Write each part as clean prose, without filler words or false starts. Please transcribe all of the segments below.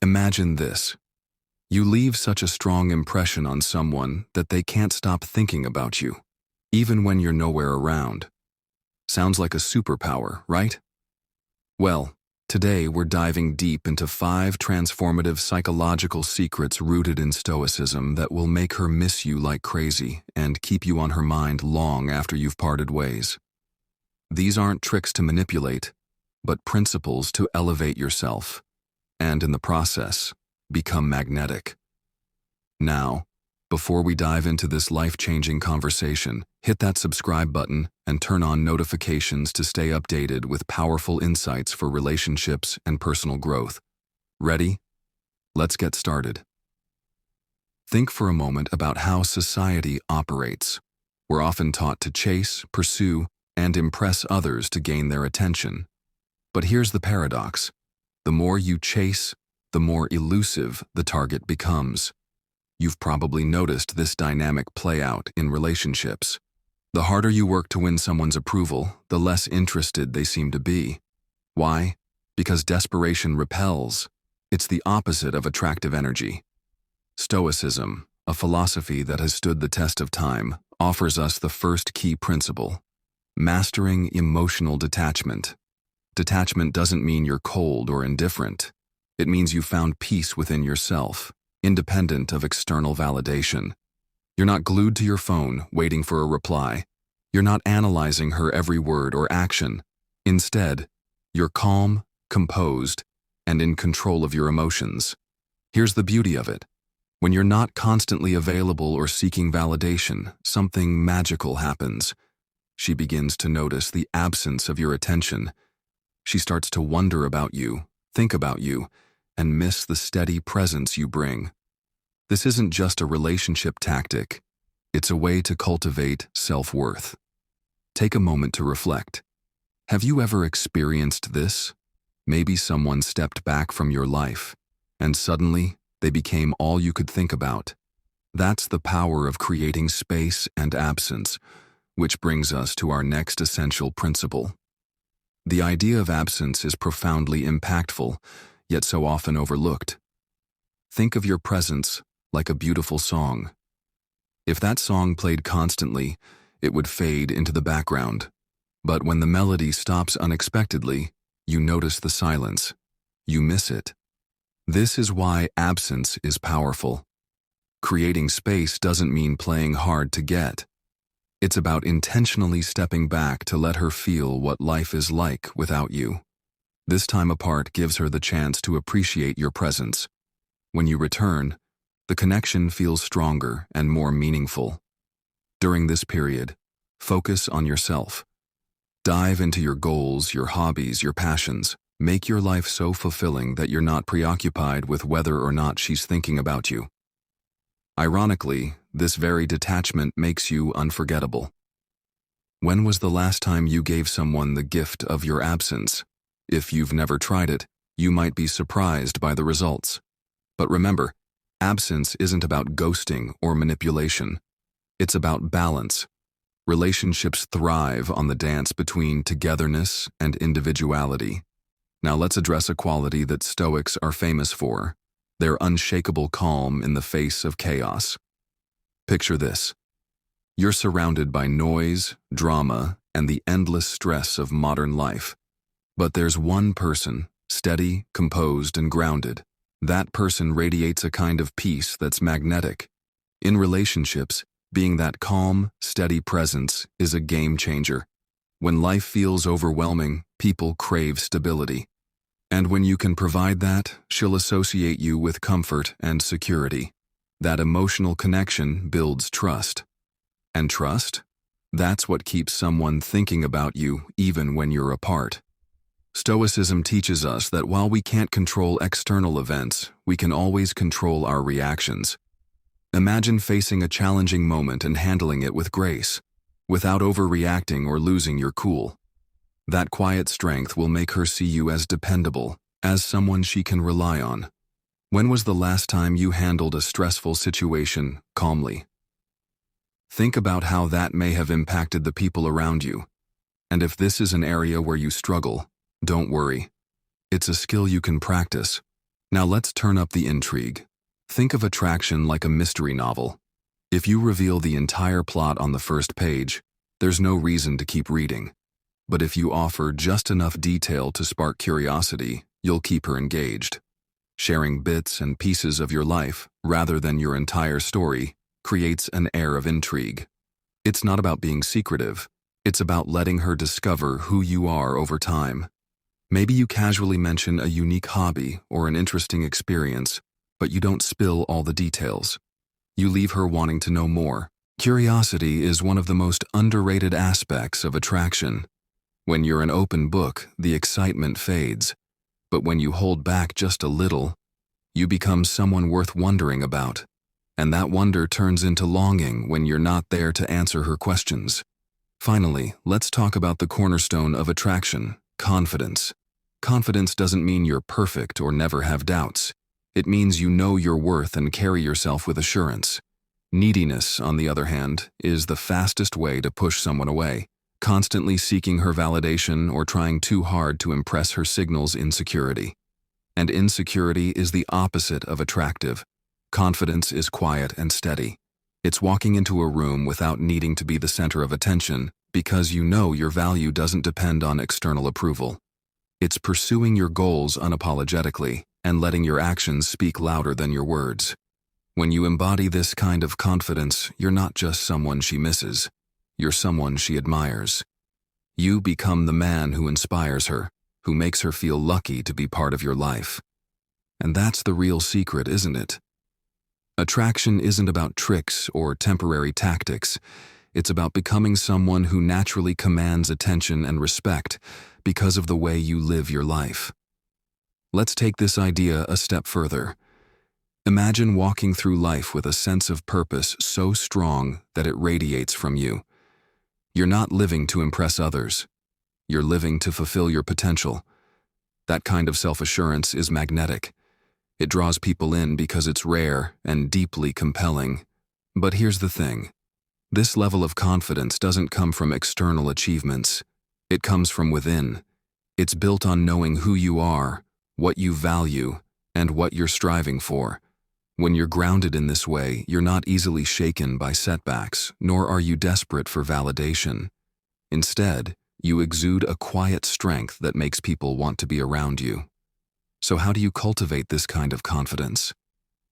Imagine this. You leave such a strong impression on someone that they can't stop thinking about you, even when you're nowhere around. Sounds like a superpower, right? Well, today we're diving deep into 5 transformative psychological secrets rooted in Stoicism that will make her miss you like crazy and keep you on her mind long after you've parted ways. These aren't tricks to manipulate, but principles to elevate yourself, and in the process, become magnetic. Now, before we dive into this life-changing conversation, hit that subscribe button and turn on notifications to stay updated with powerful insights for relationships and personal growth. Ready? Let's get started. Think for a moment about how society operates. We're often taught to chase, pursue, and impress others to gain their attention. But here's the paradox. The more you chase, the more elusive the target becomes. You've probably noticed this dynamic play out in relationships. The harder you work to win someone's approval, the less interested they seem to be. Why? Because desperation repels. It's the opposite of attractive energy. Stoicism, a philosophy that has stood the test of time, offers us the first key principle: mastering emotional detachment. Detachment doesn't mean you're cold or indifferent. It means you found peace within yourself, independent of external validation. You're not glued to your phone, waiting for a reply. You're not analyzing her every word or action. Instead, you're calm, composed, and in control of your emotions. Here's the beauty of it. When you're not constantly available or seeking validation, something magical happens. She begins to notice the absence of your attention. She starts to wonder about you, think about you, and miss the steady presence you bring. This isn't just a relationship tactic. It's a way to cultivate self-worth. Take a moment to reflect. Have you ever experienced this? Maybe someone stepped back from your life, and suddenly they became all you could think about. That's the power of creating space and absence, which brings us to our next essential principle. The idea of absence is profoundly impactful, yet so often overlooked. Think of your presence like a beautiful song. If that song played constantly, it would fade into the background. But when the melody stops unexpectedly, you notice the silence. You miss it. This is why absence is powerful. Creating space doesn't mean playing hard to get. It's about intentionally stepping back to let her feel what life is like without you. This time apart gives her the chance to appreciate your presence. When you return, the connection feels stronger and more meaningful. During this period, focus on yourself. Dive into your goals, your hobbies, your passions. Make your life so fulfilling that you're not preoccupied with whether or not she's thinking about you. Ironically, this very detachment makes you unforgettable. When was the last time you gave someone the gift of your absence? If you've never tried it, you might be surprised by the results. But remember, absence isn't about ghosting or manipulation. It's about balance. Relationships thrive on the dance between togetherness and individuality. Now let's address a quality that Stoics are famous for: their unshakable calm in the face of chaos. Picture this. You're surrounded by noise, drama, and the endless stress of modern life. But there's one person, steady, composed, and grounded. That person radiates a kind of peace that's magnetic. In relationships, being that calm, steady presence is a game changer. When life feels overwhelming, people crave stability. And when you can provide that, she'll associate you with comfort and security. That emotional connection builds trust. And trust? That's what keeps someone thinking about you even when you're apart. Stoicism teaches us that while we can't control external events, we can always control our reactions. Imagine facing a challenging moment and handling it with grace, without overreacting or losing your cool. That quiet strength will make her see you as dependable, as someone she can rely on. When was the last time you handled a stressful situation calmly? Think about how that may have impacted the people around you. And if this is an area where you struggle, don't worry. It's a skill you can practice. Now let's turn up the intrigue. Think of attraction like a mystery novel. If you reveal the entire plot on the first page, there's no reason to keep reading. But if you offer just enough detail to spark curiosity, you'll keep her engaged. Sharing bits and pieces of your life, rather than your entire story, creates an air of intrigue. It's not about being secretive. It's about letting her discover who you are over time. Maybe you casually mention a unique hobby or an interesting experience, but you don't spill all the details. You leave her wanting to know more. Curiosity is one of the most underrated aspects of attraction. When you're an open book, the excitement fades. But when you hold back just a little, you become someone worth wondering about. And that wonder turns into longing when you're not there to answer her questions. Finally, let's talk about the cornerstone of attraction: confidence. Confidence doesn't mean you're perfect or never have doubts. It means you know your worth and carry yourself with assurance. Neediness, on the other hand, is the fastest way to push someone away. Constantly seeking her validation or trying too hard to impress her signals insecurity. And insecurity is the opposite of attractive. Confidence is quiet and steady. It's walking into a room without needing to be the center of attention because you know your value doesn't depend on external approval. It's pursuing your goals unapologetically and letting your actions speak louder than your words. When you embody this kind of confidence, you're not just someone she misses. You're someone she admires. You become the man who inspires her, who makes her feel lucky to be part of your life. And that's the real secret, isn't it? Attraction isn't about tricks or temporary tactics. It's about becoming someone who naturally commands attention and respect because of the way you live your life. Let's take this idea a step further. Imagine walking through life with a sense of purpose so strong that it radiates from you. You're not living to impress others. You're living to fulfill your potential. That kind of self-assurance is magnetic. It draws people in because it's rare and deeply compelling. But here's the thing. This level of confidence doesn't come from external achievements. It comes from within. It's built on knowing who you are, what you value, and what you're striving for. When you're grounded in this way, you're not easily shaken by setbacks, nor are you desperate for validation. Instead, you exude a quiet strength that makes people want to be around you. So how do you cultivate this kind of confidence?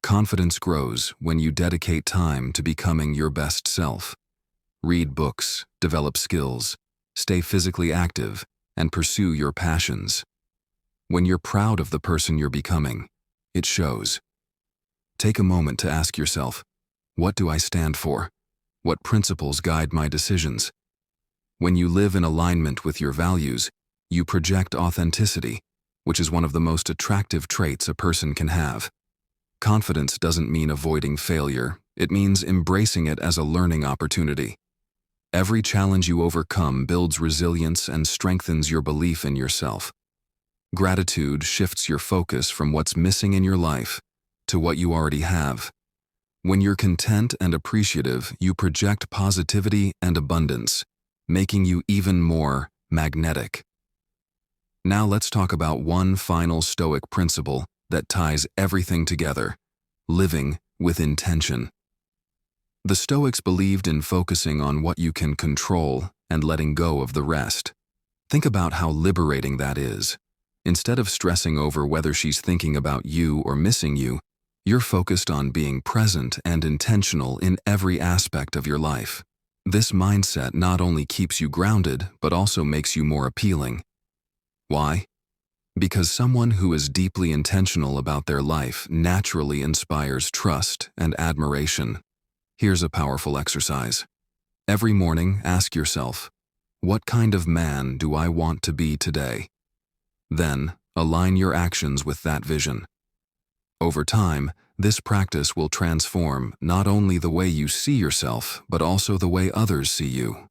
Confidence grows when you dedicate time to becoming your best self. Read books, develop skills, stay physically active, and pursue your passions. When you're proud of the person you're becoming, it shows. Take a moment to ask yourself, what do I stand for? What principles guide my decisions? When you live in alignment with your values, you project authenticity, which is one of the most attractive traits a person can have. Confidence doesn't mean avoiding failure. It means embracing it as a learning opportunity. Every challenge you overcome builds resilience and strengthens your belief in yourself. Gratitude shifts your focus from what's missing in your life to what you already have. When you're content and appreciative, you project positivity and abundance, making you even more magnetic. Now let's talk about one final Stoic principle that ties everything together: living with intention. The Stoics believed in focusing on what you can control and letting go of the rest. Think about how liberating that is. Instead of stressing over whether she's thinking about you or missing you, you're focused on being present and intentional in every aspect of your life. This mindset not only keeps you grounded, but also makes you more appealing. Why? Because someone who is deeply intentional about their life naturally inspires trust and admiration. Here's a powerful exercise. Every morning, ask yourself, what kind of man do I want to be today? Then, align your actions with that vision. Over time, this practice will transform not only the way you see yourself, but also the way others see you.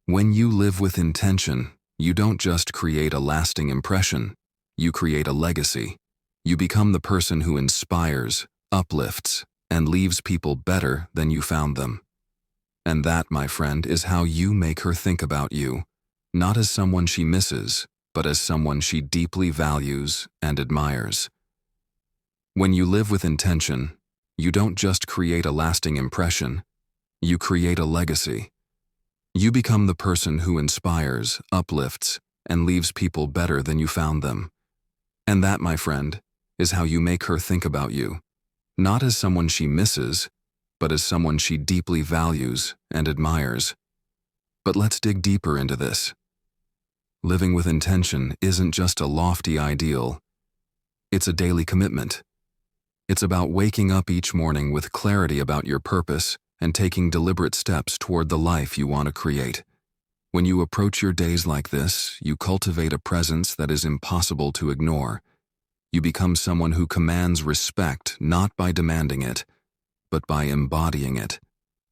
When you live with intention, you don't just create a lasting impression, you create a legacy. You become the person who inspires, uplifts, and leaves people better than you found them. And that, my friend, is how you make her think about you, not as someone she misses, but as someone she deeply values and admires. When you live with intention, you don't just create a lasting impression, you create a legacy. You become the person who inspires, uplifts, and leaves people better than you found them. And that, my friend, is how you make her think about you, not as someone she misses, but as someone she deeply values and admires. But let's dig deeper into this. Living with intention isn't just a lofty ideal, it's a daily commitment. It's about waking up each morning with clarity about your purpose and taking deliberate steps toward the life you want to create. When you approach your days like this, you cultivate a presence that is impossible to ignore. You become someone who commands respect not by demanding it, but by embodying it.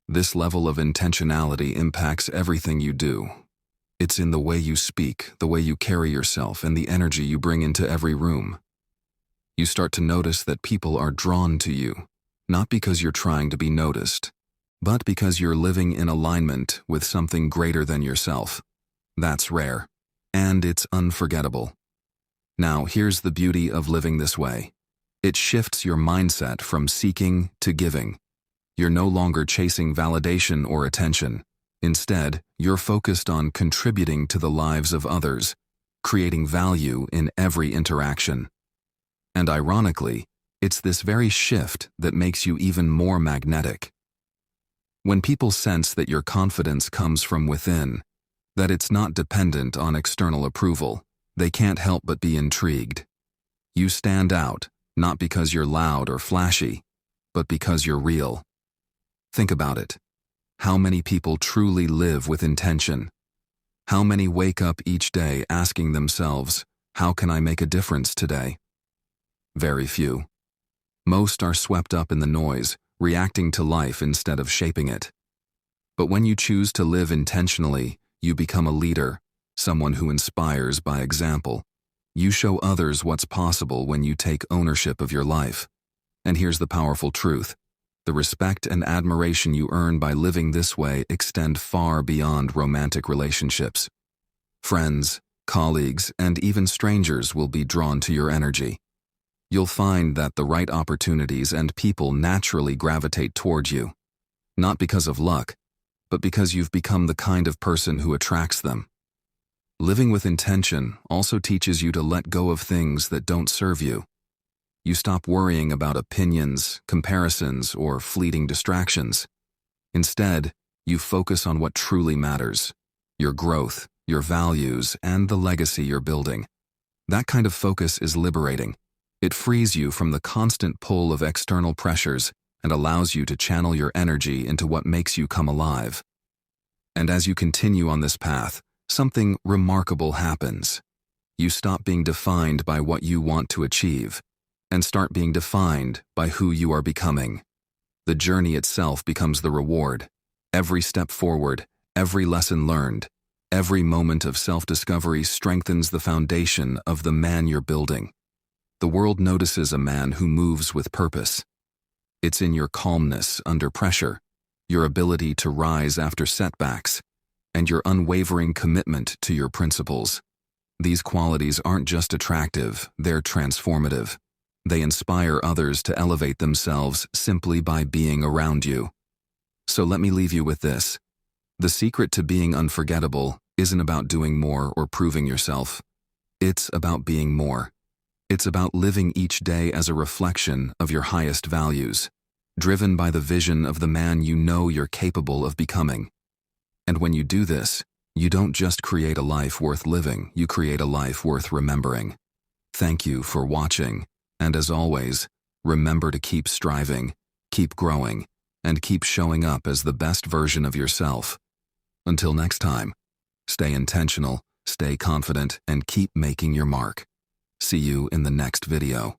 This level of intentionality impacts everything you do. It's in the way you speak, the way you carry yourself, and the energy you bring into every room. You start to notice that people are drawn to you, not because you're trying to be noticed, but because you're living in alignment with something greater than yourself. That's rare, and it's unforgettable. Now, here's the beauty of living this way. It shifts your mindset from seeking to giving. You're no longer chasing validation or attention. Instead, you're focused on contributing to the lives of others, creating value in every interaction. And ironically, it's this very shift that makes you even more magnetic. When people sense that your confidence comes from within, that it's not dependent on external approval, they can't help but be intrigued. You stand out, not because you're loud or flashy, but because you're real. Think about it. How many people truly live with intention? How many wake up each day asking themselves, how can I make a difference today? Very few. Most are swept up in the noise, reacting to life instead of shaping it. But when you choose to live intentionally, you become a leader, someone who inspires by example. You show others what's possible when you take ownership of your life. And here's the powerful truth. The respect and admiration you earn by living this way extend far beyond romantic relationships. Friends, colleagues, and even strangers will be drawn to your energy. You'll find that the right opportunities and people naturally gravitate toward you, not because of luck, but because you've become the kind of person who attracts them. Living with intention also teaches you to let go of things that don't serve you. You stop worrying about opinions, comparisons, or fleeting distractions. Instead, you focus on what truly matters: your growth, your values, and the legacy you're building. That kind of focus is liberating. It frees you from the constant pull of external pressures and allows you to channel your energy into what makes you come alive. And as you continue on this path, something remarkable happens. You stop being defined by what you want to achieve and start being defined by who you are becoming. The journey itself becomes the reward. Every step forward, every lesson learned, every moment of self-discovery strengthens the foundation of the man you're building. The world notices a man who moves with purpose. It's in your calmness under pressure, your ability to rise after setbacks, and your unwavering commitment to your principles. These qualities aren't just attractive, they're transformative. They inspire others to elevate themselves simply by being around you. So let me leave you with this. The secret to being unforgettable isn't about doing more or proving yourself. It's about being more. It's about living each day as a reflection of your highest values, driven by the vision of the man you know you're capable of becoming. And when you do this, you don't just create a life worth living, you create a life worth remembering. Thank you for watching, and as always, remember to keep striving, keep growing, and keep showing up as the best version of yourself. Until next time, stay intentional, stay confident, and keep making your mark. See you in the next video.